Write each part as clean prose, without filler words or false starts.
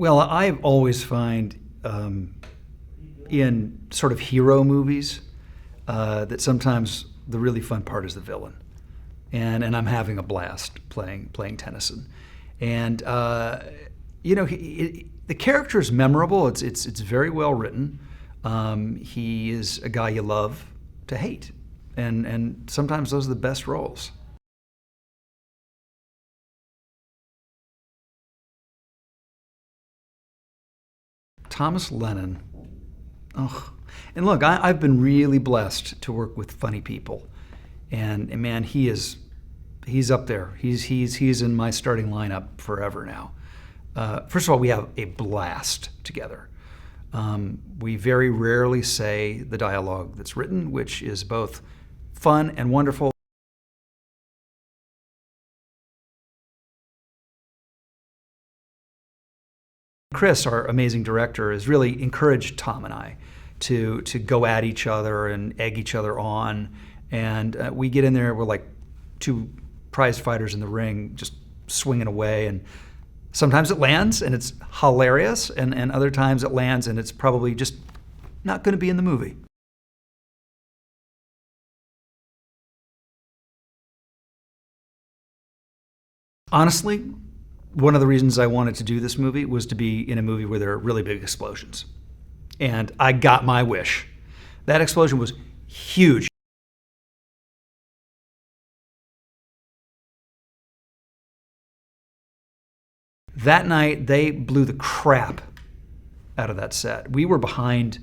Well, I always find in sort of hero movies that sometimes the really fun part is the villain, and I'm having a blast playing Tennyson, and the character is memorable. It's very well written. He is a guy you love to hate, and sometimes those are the best roles. Thomas Lennon. Oh, and look, I've been really blessed to work with funny people, and man, he's up there. He's in my starting lineup forever now. First of all, we have a blast together. We very rarely say the dialogue that's written, which is both fun and wonderful. Chris, our amazing director, has really encouraged Tom and I to go at each other and egg each other on. And we get in there, we're like two prize fighters in the ring, just swinging away. And sometimes it lands and it's hilarious, and other times it lands and it's probably just not going to be in the movie. Honestly, one of the reasons I wanted to do this movie was to be in a movie where there are really big explosions. And I got my wish. That explosion was huge. That night, they blew the crap out of that set. We were behind,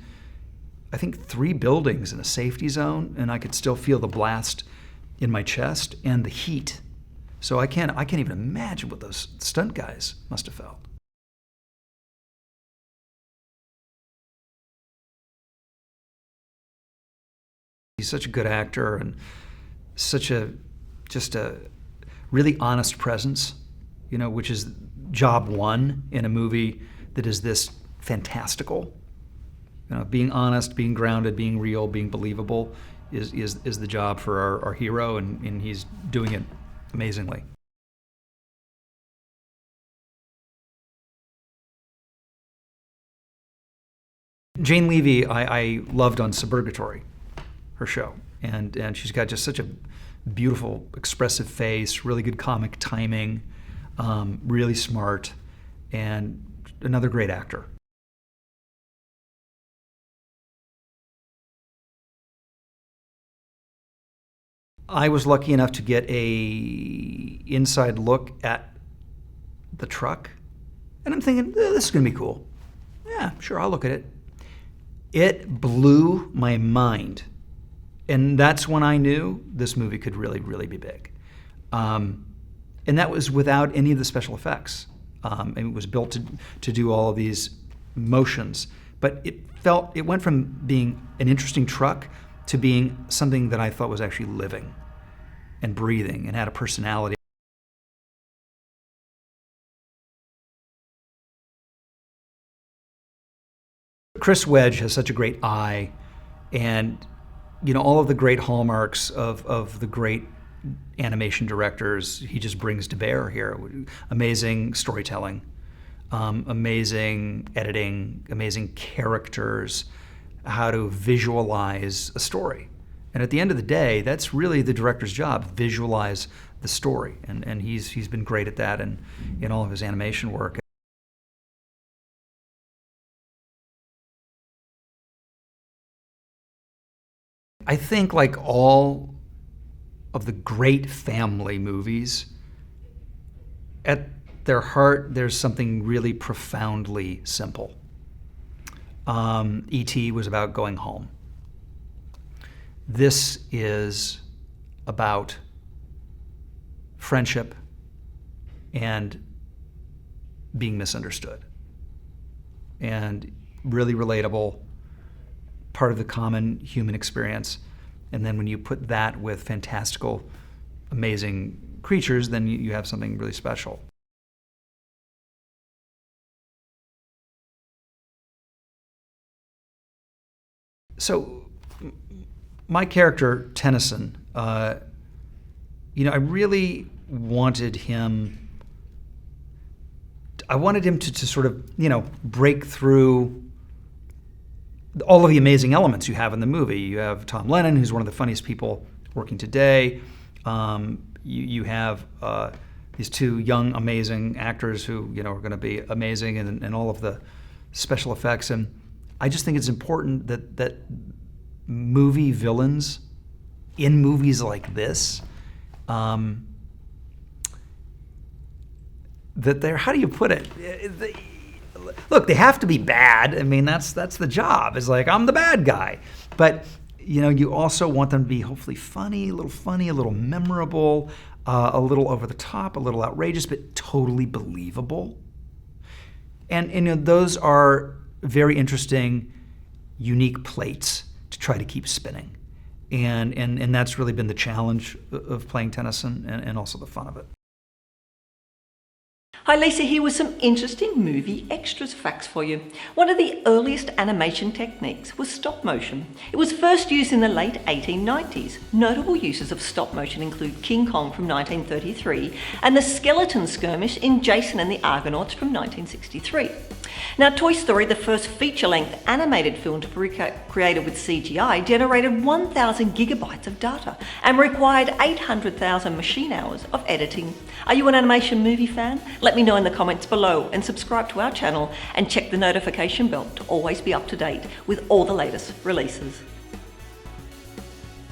I think, 3 buildings in a safety zone, and I could still feel the blast in my chest and the heat. So I can't even imagine what those stunt guys must have felt. He's such a good actor and such just a really honest presence, which is job one in a movie that is this fantastical. Being honest, being grounded, being real, being believable is the job for our hero, and he's doing it amazingly. Jane Levy, I loved on Suburgatory, her show, and she's got just such a beautiful, expressive face, really good comic timing, really smart, and another great actor. I was lucky enough to get a inside look at the truck, and I'm thinking, this is going to be cool. Yeah, sure, I'll look at it. It blew my mind, and that's when I knew this movie could really, really be big. And that was without any of the special effects. And it was built to do all of these motions, but it went from being an interesting truck to being something that I thought was actually living and breathing and had a personality. Chris Wedge has such a great eye, and all of the great hallmarks of the great animation directors he just brings to bear here. Amazing storytelling, amazing editing, amazing characters, how to visualize a story. And at the end of the day, that's really the director's job, visualize the story. And he's been great at that in all of his animation work. I think, like all of the great family movies, at their heart, there's something really profoundly simple. E.T. was about going home. This is about friendship and being misunderstood. And really relatable, part of the common human experience. And then when you put that with fantastical, amazing creatures, then you have something really special. So my character, Tennyson, I really wanted him, I wanted him to sort of, break through all of the amazing elements you have in the movie. You have Tom Lennon, who's one of the funniest people working today. You have these two young, amazing actors who, are going to be amazing, and all of the special effects. And I just think it's important that movie villains in movies like this, that they're, how do you put it? Look, they have to be bad. I mean, that's the job. It's like, I'm the bad guy. But, you also want them to be hopefully funny, a little memorable, a little over the top, a little outrageous, but totally believable. And those are very interesting, unique plates to try to keep spinning. And that's really been the challenge of playing Tenneson, and also the fun of it. Hi Lisa, here with some interesting movie extras facts for you. One of the earliest animation techniques was stop motion. It was first used in the late 1890s. Notable uses of stop motion include King Kong from 1933 and the Skeleton Skirmish in Jason and the Argonauts from 1963. Now, Toy Story, the first feature-length animated film to be created with CGI, generated 1,000 gigabytes of data and required 800,000 machine hours of editing. Are you an animation movie fan? Let me know in the comments below, and subscribe to our channel and check the notification bell to always be up to date with all the latest releases.